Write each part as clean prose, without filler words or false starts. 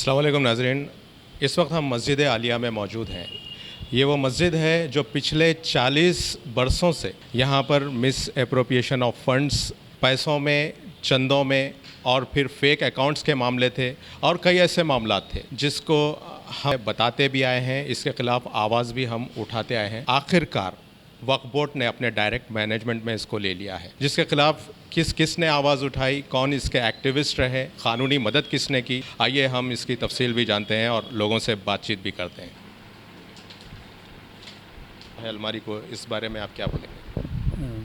अस्सलाम वालेकुम नाज़रीन। इस वक्त हम मस्जिद आलिया में मौजूद हैं। ये वो मस्जिद है जो पिछले 40 बरसों से यहाँ पर मिस एप्रोप्रिएशन ऑफ फंड्स, पैसों में, चंदों में और फिर फेक अकाउंट्स के मामले थे और कई ऐसे मामलात थे जिसको हम बताते भी आए हैं, इसके ख़िलाफ़ आवाज़ भी हम उठाते आए हैं। आखिरकार वक्फ बोर्ड ने अपने डायरेक्ट मैनेजमेंट में इसको ले लिया है, जिसके खिलाफ किसने आवाज़ उठाई, कौन इसके एक्टिविस्ट रहे, कानूनी मदद किसने की। आइए हम इसकी तफसील भी जानते हैं और लोगों से बातचीत भी करते हैं। अलमारी को इस बारे में आप क्या बोलेंगे?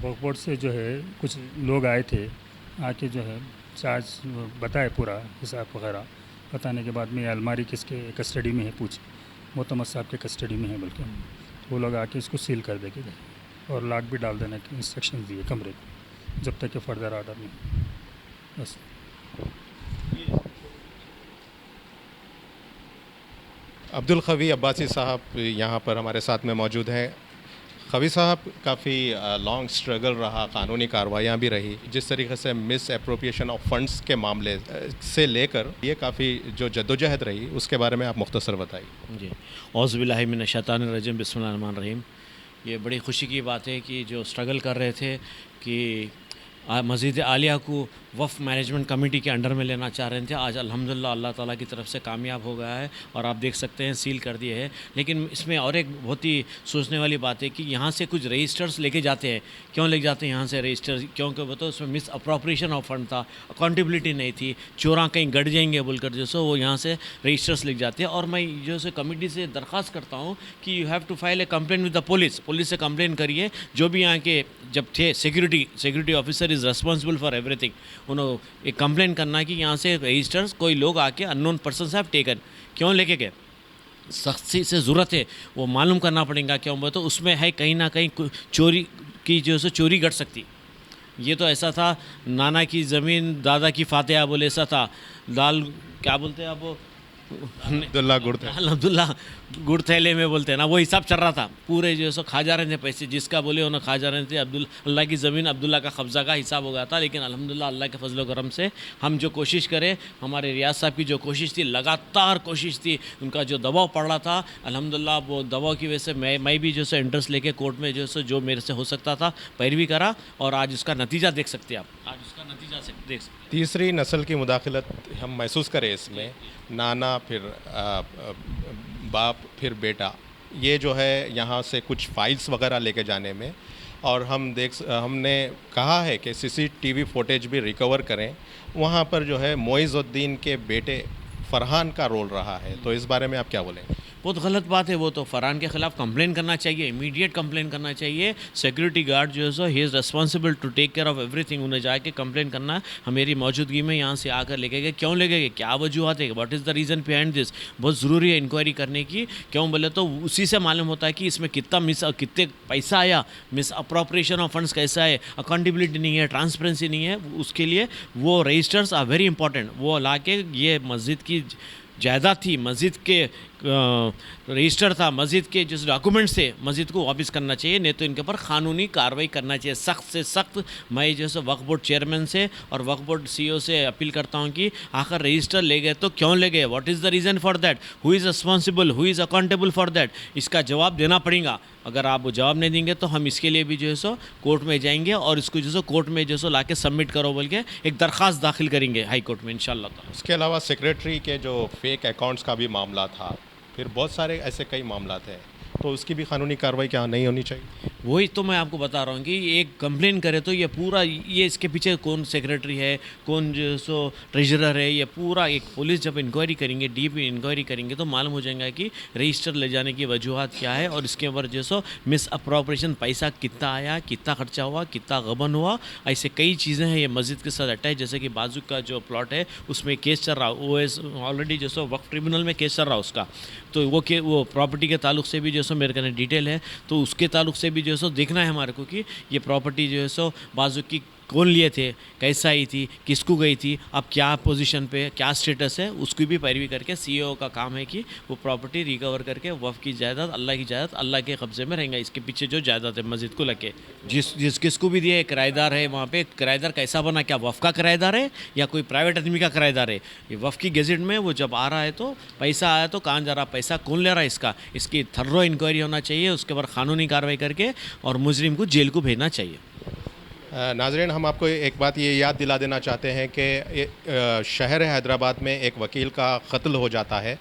वक्फ बोर्ड से जो है कुछ लोग आए थे, आके जो है चार्ज बताए, पूरा हिसाब वगैरह बताने के बाद में ये अलमारी किसके कस्टडी में है पूछे, मोहतमद साहब के कस्टडी में है, बल्कि वो लोग आके इसको सील कर दे के गए और लॉक भी डाल देने के इंस्ट्रक्शन दिए कमरे को, जब तक कि फर्दर ऑर्डर नहीं। बस अब्दुल खवी अब्बासी साहब यहाँ पर हमारे साथ में मौजूद हैं। खवी साहब, काफ़ी लॉन्ग स्ट्रगल रहा, कानूनी कार्रवाइयाँ भी रही, जिस तरीके से मिस एप्रोप्रिएशन ऑफ फंड्स के मामले से लेकर ये काफ़ी जो जद्दोजहद रही, उसके बारे में आप मुख्तसर बताइए। जी, औज़ु बिल्लाहि मिनश शैतानिर रजीम, बिस्मिल्लाहिर रहमानिर रहीम। ये बड़ी खुशी की बात है कि जो स्ट्रगल कर रहे थे कि मस्जिद आलिया को वफ़ मैनेजमेंट कमेटी के अंडर में लेना चाह रहे थे, आज अल्हम्दुलिल्लाह अल्लाह ताला की तरफ से कामयाब हो गया है और आप देख सकते हैं सील कर दिए है। लेकिन इसमें और एक बहुत ही सोचने वाली बात है कि यहाँ से कुछ रजिस्टर्स लेके जाते हैं। क्यों लेके जाते हैं यहाँ से रजिस्टर्स? क्योंकि वो तो उसमें मिस अप्रोप्रिएशन ऑफ फंड था, अकाउंटेबिलिटी नहीं थी, चोरा कहीं गड़ जाएंगे बोलकर जो सो वो यहाँ से रजिस्टर्स लेके जाते हैं। और मैं जो सो कमेटी से दरख्वास्त करता हूँ कि you have to file a complaint with the police से कंप्लेंट करिए। जो भी यहाँ के जब थे security officer is responsible for everything, उन्होंने एक कंप्लेंट करना है कि यहाँ से रजिस्टर्स कोई लोग आके अननोन पर्सन हैव टेकन, क्यों लेके गए, सख्ती से ज़रूरत है वो मालूम करना पड़ेगा। क्यों बोले तो उसमें है कहीं ना कहीं चोरी की जो है चोरी घट सकती। ये तो ऐसा था, नाना की ज़मीन दादा की फातिहा बोले, ऐसा था। दाल क्या बोलते हैं आप, वो अब्दुल्ला गुड़ थैले में बोलते हैं ना, वो हिसाब चल रहा था। पूरे जो सो खा जा रहे थे पैसे, जिसका बोले उन्हें खा जा रहे थे। अल्लाह की ज़मीन अब्दुल्ला का कब्ज़ा का हिसाब हो गया था। लेकिन अल्हम्दुलिल्लाह अल्लाह के फजल करम से हम जो कोशिश करें, हमारे रियाज साहब की जो कोशिश थी, लगातार कोशिश थी, उनका जो दबाव पड़ रहा था, अल्हम्दुलिल्लाह वो दबाव की वजह से मैं भी जो है इंटरेस्ट लेके कोर्ट में जो मेरे से हो सकता था पैरवी करा और आज उसका नतीजा देख सकते हैं आप, आज उसका नतीजा देख सकते हैं। तीसरी नस्ल की मुदाखलत हम महसूस करें इसमें, नाना फिर बाप फिर बेटा, ये जो है यहाँ से कुछ फाइल्स वगैरह लेके जाने में, और हमने कहा है कि सीसीटीवी फुटेज भी रिकवर करें। वहाँ पर जो है मोइज़ुद्दीन के बेटे फ़रहान का रोल रहा है, तो इस बारे में आप क्या बोलेंगे? बहुत गलत बात है। वो तो फ़रहान के ख़िलाफ़ कंप्लेन करना चाहिए, इमीडिएट कंप्लेन करना चाहिए। सिक्योरिटी गार्ड जो है so he is responsible to take care of everything. उन्हें जाके कंप्लेन करना है, हमारी मौजूदगी में यहाँ से आकर लेके गए, क्यों लेके गए, क्या वजूहत है, what is the reason behind this. बहुत ज़रूरी है इंक्वायरी करने की। क्यों बोले तो उसी से मालूम होता है कि इसमें कितने पैसा आया, मिस अप्रोप्रिएशन ऑफ फंड्स कैसा है, अकाउंटेबिलिटी नहीं है, ट्रांसपेरेंसी नहीं है। उसके लिए वो रजिस्टर्स आर वेरी इंपॉर्टेंट। वो ला के, ये मस्जिद की जायदाद थी, मस्जिद के रजिस्टर था, मस्जिद के जो डॉक्यूमेंट्स थे, मस्जिद को वापस करना चाहिए, नहीं तो इनके ऊपर कानूनी कार्रवाई करना चाहिए, सख्त से सख्त। मैं जो है वक्फ बोर्ड चेयरमैन से और वक्फ बोर्ड सीईओ से अपील करता हूं कि आखिर रजिस्टर ले गए तो क्यों ले गए, what is the reason for that, who is responsible, who is accountable for that. इसका जवाब देना पड़ेगा। अगर आप वो जवाब नहीं देंगे तो हम इसके लिए भी जो है सो कोर्ट में जाएंगे और इसको जो है कोर्ट में जो है ला के सबमिट करो बोल के एक दरख्वास्त दाखिल करेंगे हाई कोर्ट में इंशाल्लाह। उसके अलावा सेक्रेटरी के जो फेक अकाउंट्स का भी मामला था, फिर बहुत सारे ऐसे कई मामला थे, तो उसकी भी कानूनी कार्रवाई क्या नहीं होनी चाहिए? वही तो मैं आपको बता रहा हूँ कि एक कंप्लेन करे तो ये पूरा, ये इसके पीछे कौन सेक्रेटरी है, कौन जो सो ट्रेजरर है, ये पूरा एक पुलिस जब इंक्वायरी करेंगे, डीप इंक्वायरी करेंगे तो मालूम हो जाएगा कि रजिस्टर ले जाने की वजूहत क्या है और इसके ऊपर जो सो मिस अप्रोप्रिएशन पैसा कितना आया, कितना खर्चा हुआ, कितना गबन हुआ, ऐसे कई चीज़ें हैं ये मस्जिद के साथ अटैच। जैसे कि बाजू का जो प्लॉट है उसमें केस चल रहा, वो ऑलरेडी जो सो वक्फ ट्रिब्यूनल में केस चल रहा उसका, तो वो प्रॉपर्टी के ताल्लुक से भी जो सो मेरे कहने डिटेल है, तो उसके ताल्लुक से भी जो सो देखना है हमारे को कि ये प्रॉपर्टी जो है सो बाजू की कौन लिए थे, कैसा आई थी, किसको गई थी, अब क्या पोजीशन पे, क्या स्टेटस है, उसकी भी पैरवी करके सीईओ का काम है कि वो प्रॉपर्टी रिकवर करके वफ़ की जायदाद, अल्लाह की जायदाद अल्लाह के कब्ज़े में रहेंगे। इसके पीछे जो जायदाद है मस्जिद को लगे जिस किसको भी दिए, किराएदार है वहाँ पे, किराएदार कैसा बना, क्या वफ़ का किराएदार है या कोई प्राइवेट आदमी का किराएदार है। ये वफ़ की गेजेट में वो जब आ रहा है तो पैसा आया तो कहाँ जा रहा, पैसा कौन ले रहा है, इसकी थर्रो इंक्वायरी होना चाहिए, उसके बाद कानूनी कार्रवाई करके और मुजरिम को जेल को भेजना चाहिए। नाज़रीन, हम आपको एक बात ये याद दिला देना चाहते हैं कि शहर हैदराबाद में एक वकील का कत्ल हो जाता है।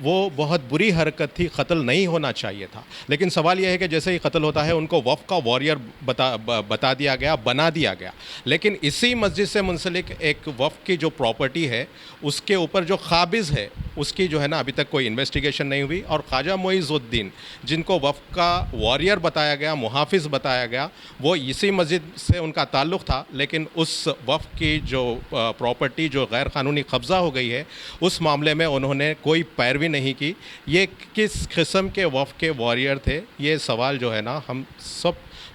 वो बहुत बुरी हरकत थी, कत्ल नहीं होना चाहिए था, लेकिन सवाल यह है कि जैसे ही कत्ल होता है उनको वफ़ का वॉरियर बता दिया गया, बना दिया गया। लेकिन इसी मस्जिद से मुंसलिक एक वफ़ की जो प्रॉपर्टी है उसके ऊपर जो काबिज़ है उसकी जो है ना अभी तक कोई इन्वेस्टिगेशन नहीं हुई। और ख्वाजा मोइज़ुद्दीन जिनको वफ़ का वॉरियर बताया गया, मुहाफ़िज़ बताया गया, वो इसी मस्जिद से उनका ताल्लुक़ था, लेकिन उस वफ़ की जो प्रॉपर्टी जो गैर क़ानूनी कब्ज़ा हो गई है उस मामले में उन्होंने कोई पैरवी नहीं की। ये किस किस्म के वफ़ के वॉरियर थे, ये सवाल जो है ना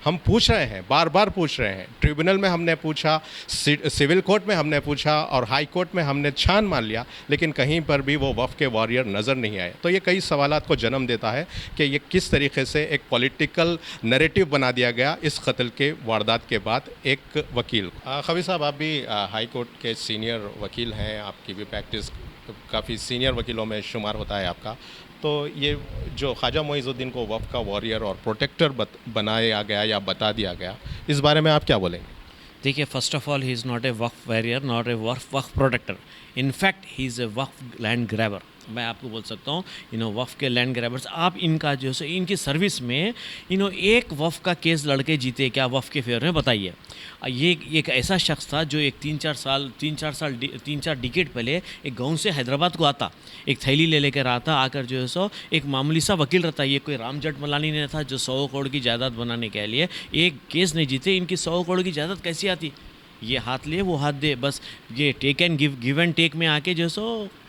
हम पूछ रहे हैं, बार बार पूछ रहे हैं। ट्रिब्यूनल में हमने पूछा, सिविल कोर्ट में हमने पूछा और हाई कोर्ट में हमने छान मान लिया, लेकिन कहीं पर भी वो वफ़ के वॉरियर नज़र नहीं आए। तो ये कई सवालात को जन्म देता है कि ये किस तरीके से एक पॉलिटिकल नैरेटिव बना दिया गया इस कत्ल के वारदात के बाद एक वकील को। खबीर साहब, आप भी हाई कोर्ट के सीनियर वकील हैं, आपकी भी प्रैक्टिस काफ़ी सीनियर वकीलों में शुमार होता है आपका। तो ये जो ख्वाजा मोइज़ुद्दीन को वफ़ का वॉरियर और प्रोटेक्टर बनाया गया या बता दिया गया, इस बारे में आप क्या बोलेंगे? देखिए, first of all he is not a Waqf warrior, not a Waqf protector. In fact he is a Waqf land grabber. मैं आपको बोल सकता हूँ, वफ़ के लैंड ग्रैबर्स, आप इनका जो है इनकी सर्विस में एक वफ़ का केस लड़के जीते क्या वफ़ के फेवर में, बताइए। ये एक ऐसा शख्स था जो एक 3-4 डिकेड पहले एक गांव से हैदराबाद को आता, एक थैली ले लेकर आता, आकर जो है एक मामूली सा वकील रहता। ये कोई राम जेठमलानी नहीं था जो 100 करोड़ की जायदाद बनाने के लिए एक केस नहीं जीते। इनकी 100 करोड़ की जायदाद कैसी आती, ये हाथ ले वो हाथ दे, बस ये take and give and take में आके जो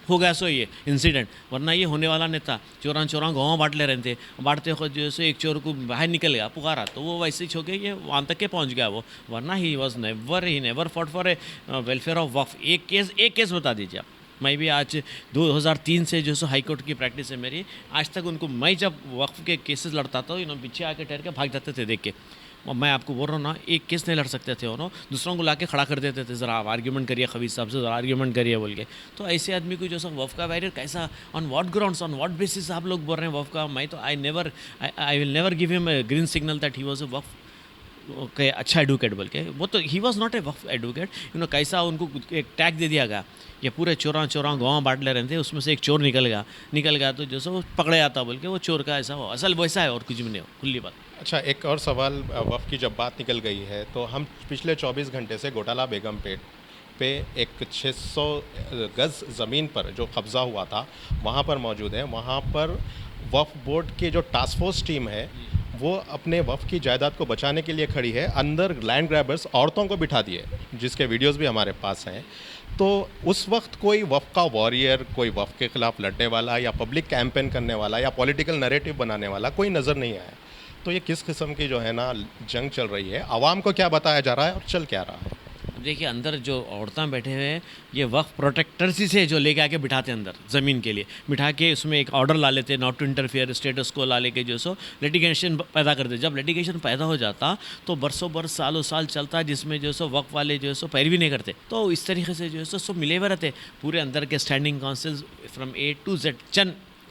हो गया ये इंसिडेंट। वरना ये होने वाला नहीं था। चोरा गाँव बांट ले रहे थे, बांटते खुद जो एक चोर को बाहर निकल गया, पुकारा तो वो वैसे ही छोके ये वहाँ तक के पहुँच गया वो। वरना he never fought for a welfare of वफ़। एक केस बता दीजिए आप। मैं भी आज 2003 से जो हाई कोर्ट की प्रैक्टिस है मेरी, आज तक उनको मैं जब वक्फ के केसेस लड़ता था पीछे आके ठहर के भाग जाते थे देख के। और मैं आपको बोल रहा हूँ ना, एक केस नहीं लड़ सकते थे, दूसरों को लाके खड़ा कर देते थे, ज़रा आप आर्ग्यूमेंट करिए खबीर साहब से, ज़रा आर्ग्यूमेंट करिए बोल के। तो ऐसे आदमी को जो वफ़ का वॉरियर कैसा, on what grounds, on what basis आप लोग बोल रहे हैं वफ़ का? मैं तो I will never give him a green signal that he was a वफ़ के अच्छा एडवोकेट बोल के। वो तो ही वॉज नॉट ए वफ़ एडवोकेट। कैसा उनको एक टैग दे दिया गया, ये पूरे चोरा गाँव बांट ले रहे थे, उसमें से एक चोर निकल गया तो जैसे वो पकड़े जाता बोल के वो चोर का ऐसा हो, असल वैसा है और कुछ भी नहीं हो, खुली बात। अच्छा, एक और सवाल, वफ़ की जब बात निकल गई है तो हम पिछले 24 घंटे से घोटाला बेगमपेट पे एक 600 गज़ ज़मीन पर जो कब्ज़ा हुआ था वहाँ पर मौजूद है। वहाँ पर वफ़ बोर्ड की जो टास्क फोर्स टीम है वो अपने वफ़ की जायदाद को बचाने के लिए खड़ी है। अंदर लैंड ग्रैबर्स औरतों को बिठा दिए, जिसके वीडियोस भी हमारे पास हैं। तो उस वक्त कोई वफ़ का वॉरियर, कोई वफ़ के ख़िलाफ़ लड़ने वाला या पब्लिक कैंपेन करने वाला या पॉलिटिकल नैरेटिव बनाने वाला कोई नज़र नहीं आया। तो ये किस किस्म की जो है ना जंग चल रही है, आवाम को क्या बताया जा रहा है और चल क्या रहा है? देखिए, अंदर जो औरतें बैठे हुए हैं, ये वक्फ प्रोटेक्टर से जो लेके आके बिठाते अंदर ज़मीन के लिए, बिठा के उसमें एक ऑर्डर ला लेते, नॉट टू इंटरफेयर स्टेटस को ला लेके जो लिटिगेशन पैदा कर दे। जब लिटिगेशन पैदा हो जाता तो बरसों बरस सालों साल चलता, जिसमें जो वक्फ वाले जो पैरवी नहीं करते। तो इस तरीके से जो सब मिले हुए रहते पूरे अंदर के standing council from A to Z,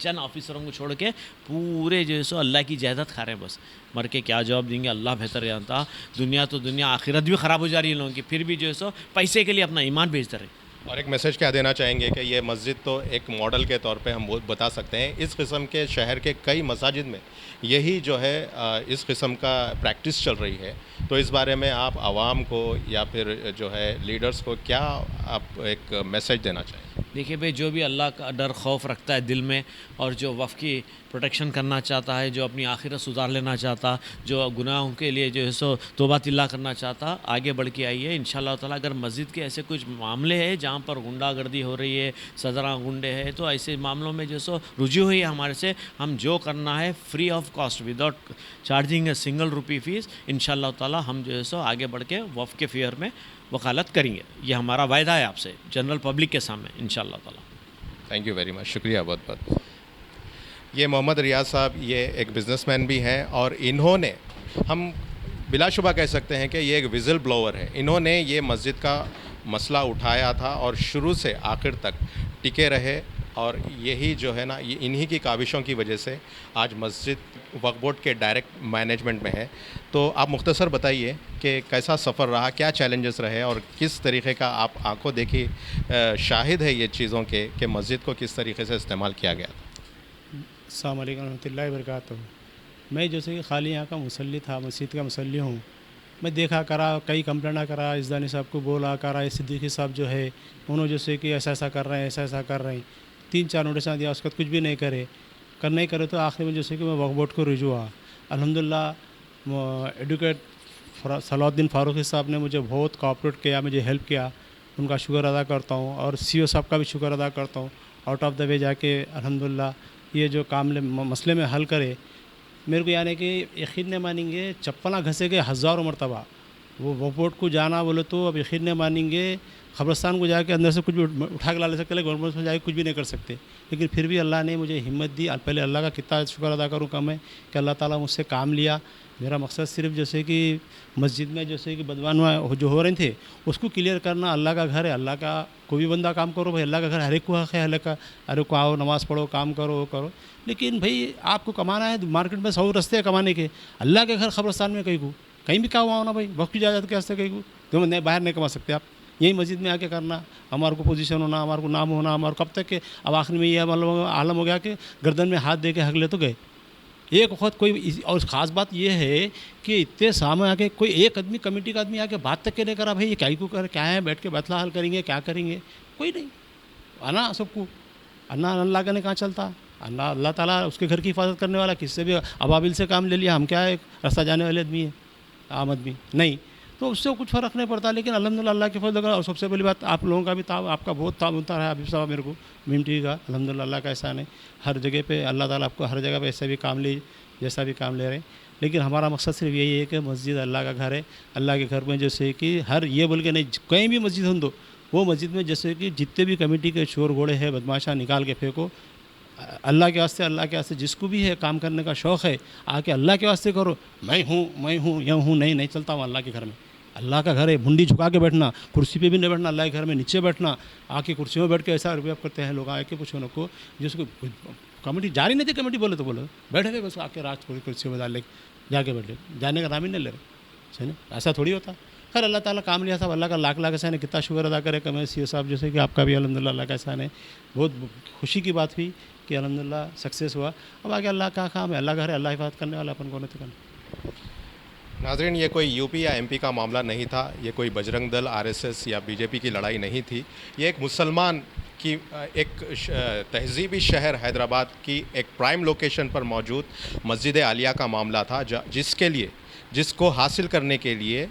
चंद ऑफिसरों को छोड़ के पूरे जो अल्लाह की जायदाद खा रहे हैं। बस मर के क्या जवाब देंगे, अल्लाह बेहतर जानता। दुनिया तो दुनिया, आखिरत भी ख़राब हो जा रही है लोगों की, फिर भी जो पैसे के लिए अपना ईमान बेचते रहे। और एक मैसेज क्या देना चाहेंगे कि ये मस्जिद तो एक मॉडल के तौर पे हम बता सकते हैं, इस किस्म के शहर के कई मसाजिद में यही जो है इस किस्म का प्रैक्टिस चल रही है। तो इस बारे में आप आवाम को या फिर जो है लीडर्स को क्या आप एक मैसेज देना चाहेंगे? देखिए भाई, जो भी अल्लाह का डर खौफ रखता है दिल में और जो वफ़ की प्रोटेक्शन करना चाहता है, जो अपनी आखिरत सुधार लेना चाहता, जो गुनाहों के लिए जो है सो तौबा तिल्ला करना चाहता, आगे बढ़ के आइए इंशाअल्लाह ताला। अगर मस्जिद के ऐसे कुछ मामले हैं जहाँ पर गुंडागर्दी हो रही है, सदरा गुंडे हैं, तो ऐसे मामलों में जो सो रुजू हुई है हमारे से, हम जो करना है free of cost without charging a single rupee fees, इंशाअल्लाह ताला हम जो है सो आगे बढ़ के वफ़ के फेयर में वकालत करेंगे। ये हमारा वायदा है आपसे जनरल पब्लिक के सामने इंशाअल्लाह ताला। थैंक यू वेरी मच, शुक्रिया बहुत बहुत। ये मोहम्मद रियाज साहब, ये एक बिज़नेसमैन भी हैं और इन्होंने, हम बिलाशुबा कह सकते हैं कि ये एक विज़ल ब्लोअर है। इन्होंने ये मस्जिद का मसला उठाया था और शुरू से आखिर तक टिके रहे, और यही जो है ना, ये इन्हीं की काविशों की वजह से आज मस्जिद वक्फ बोर्ड के डायरेक्ट मैनेजमेंट में है। तो आप मुख्तसर बताइए कि कैसा सफ़र रहा, क्या चैलेंजेस रहे और किस तरीक़े का आप आंखों देखी शाहिद है ये चीज़ों के कि मस्जिद को किस तरीके से इस्तेमाल किया गया था। अस्सलाम वालेकुम रहमतुल्लाहि व बरकातहू। मैं जैसे कि खाली यहाँ का मुसल्ली था, मस्जिद का मुसल्ली हूँ। मैं देखा करा, कई कंप्लेंट करा, इज़दानी साहब को बोला करा, ये सिद्दीकी साहब जो है उन्होंने जैसे कि ऐसा ऐसा कर रहे हैं, ऐसा ऐसा कर रहे हैं, 3-4 नोटिस दिया, उसका कुछ भी नहीं करे, नहीं करे। तो आखिर में जैसे कि मैं वक्फ बोर्ड को रुजू हुआ। अल्हम्दुलिल्लाह एडवोकेट सलाउद्दीन फारूकी साहब ने मुझे बहुत कोऑपरेट किया, मुझे हेल्प किया, उनका शुक्र अदा करता हूँ। और सीओ साहब का भी शुक्र अदा करता हूँ, आउट ऑफ द वे जाके अल्हम्दुलिल्लाह ये जो काम मसले में हल करे। मेरे को यानी कि यकीन नहीं मानेंगे, चप्पला घसे गए हज़ारों मरतबा। वो वक्फ बोर्ड को जाना बोले तो अब यकीन नहीं मानेंगे, क़ब्रिस्तान को जाके अंदर से कुछ भी उठा के ला ले सकते, लेकिन गवर्नमेंट में जाके कुछ भी नहीं कर सकते। लेकिन फिर भी अल्लाह ने मुझे हिम्मत दी। पहले अल्लाह का कितना शुक्र अदा करूँ कम है कि अल्लाह ताला मुझसे काम लिया। मेरा मकसद सिर्फ जैसे कि मस्जिद में जैसे कि बदवान जो हो रहे थे उसको क्लियर करना। अल्लाह का घर है, अल्लाह का कोई भी बंदा काम करो भाई, अल्लाह का घर हर एक को हक़ है, अल्लाह का हर एक को आओ, नमाज़ पढ़ो, काम करो, वो करो। लेकिन भाई आपको कमाना है, मार्केट में 100 रास्ते हैं कमाने के। अल्लाह के घर क़ब्रिस्तान में कहीं भी काम आओ ना भाई, वक्त की इजाज़त के वास्ते कहीं को तो नहीं, बाहर नहीं कमा सकते आप। यही मस्जिद में आके करना, हमारे को पोजीशन होना, हमारे को नाम होना, हमारे कब तक के। अब आखिर में ये मतलब आलम हो गया कि गर्दन में हाथ दे के हक ले तो गए। एक वक्त कोई, और ख़ास बात ये है कि इतने सामने आके कोई एक आदमी, कमेटी का आदमी आके बात तक के नहीं करा भाई ये क्या को कर, क्या है, बैठ के मसला हल करेंगे, क्या करेंगे, कोई नहीं। आना सबको अल्लाह का ने कहाँ चलता। अल्लाह ताला उसके घर की हिफाजत करने वाला, किससे भी अबाबिल से काम ले लिया, हम क्या है रास्ता जाने वाले आदमी है, आम आदमी नहीं, तो उससे कुछ फ़र्क नहीं पड़ता। लेकिन अल्हम्दुलिल्लाह अल्लाह के फजल। और सबसे पहली बात आप लोगों का भी आपका बहुत ताउन है हबीब साहब, मेरे को मीम टी का अल्हम्दुलिल्लाह अल्लाह का एहसान है। हर जगह पे अल्लाह ताला आपको हर जगह पे ऐसा भी काम ले, जैसा भी काम ले रहे हैं। लेकिन हमारा मकसद सिर्फ यही है कि मस्जिद अल्लाह का घर है। अल्लाह के घर में जैसे कि हर ये बोल के नहीं, कहीं भी मस्जिद हो दो, वो मस्जिद में जैसे कि जितने भी कमेटी के शोर घोड़े हैं, बदमाशा निकाल के फेंको। अल्लाह के वास्ते जिसको भी है काम करने का शौक़ है, आके अल्लाह के वास्ते करो। मैं हूँ यूँ हूँ, नहीं चलता हूँ अल्लाह के घर में। अल्लाह का घर है, मुंडी झुका के बैठना, कुर्सी पे भी नहीं बैठना, अल्लाह के घर में नीचे बैठना। आके कुर्सी में बैठ के ऐसा रुपया करते हैं लोग, आके पूछो उनको जिसको कमेटी जारी नहीं थी, कमेटी बोले तो बोलो बैठे गए बस, आके रात थोड़ी कुर्सी में डाल ले जाके बैठे, जाने का नाम ही नहीं ले रहे, है ना, ऐसा थोड़ी होता। खैर अल्लाह ताला काम लिया साहब, अल्लाह का लाख लाख एहसान है, कितना शुक्र अदा करे। कमें सीओ साहब जैसे कि आपका भी अल्हम्दुलिल्लाह अल्लाह का एहसान है। बहुत खुशी की बात हुई कि अल्हम्दुलिल्लाह सक्सेस हुआ। अब आगे अल्लाह का काम है, अल्लाह का घर है, अल्लाह हिफाजत करने वाला, अपन को नहीं तो करना। नाज़रीन, ये कोई यूपी या एमपी का मामला नहीं था, ये कोई बजरंग दल, आरएसएस या बीजेपी की लड़ाई नहीं थी। ये एक मुसलमान की एक तहज़ीबी शहर हैदराबाद की एक प्राइम लोकेशन पर मौजूद मस्जिद आलिया का मामला था, जिसको हासिल करने के लिए,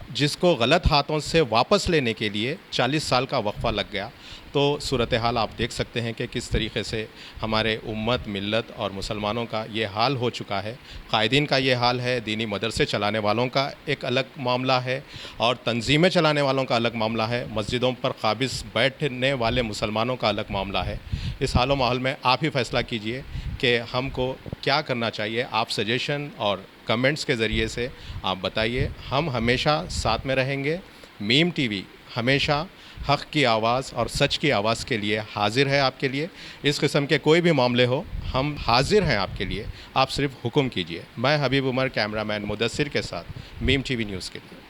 जिसको गलत हाथों से वापस लेने के लिए 40 साल का वक्फ़ा लग गया। तो सूरत हाल आप देख सकते हैं कि किस तरीके से हमारे उम्मत, मिल्लत और मुसलमानों का ये हाल हो चुका है। कायदीन का ये हाल है, दीनी मदरसे चलाने वालों का एक अलग मामला है और तंजीमें चलाने वालों का अलग मामला है, मस्जिदों पर काबिज़ बैठने वाले मुसलमानों का अलग मामला है। इस हाल माहौल में आप ही फ़ैसला कीजिए कि हमको क्या करना चाहिए। आप सजेशन और कमेंट्स के ज़रिए से आप बताइए, हम हमेशा साथ में रहेंगे। मीम टीवी हमेशा हक़ की आवाज़ और सच की आवाज़ के लिए हाजिर है आपके लिए। इस किस्म के कोई भी मामले हो, हम हाजिर हैं आपके लिए, आप सिर्फ हुक्म कीजिए। मैं हबीब उमर, कैमरामैन मुदस्सिर के साथ, मीम टीवी न्यूज़ के लिए।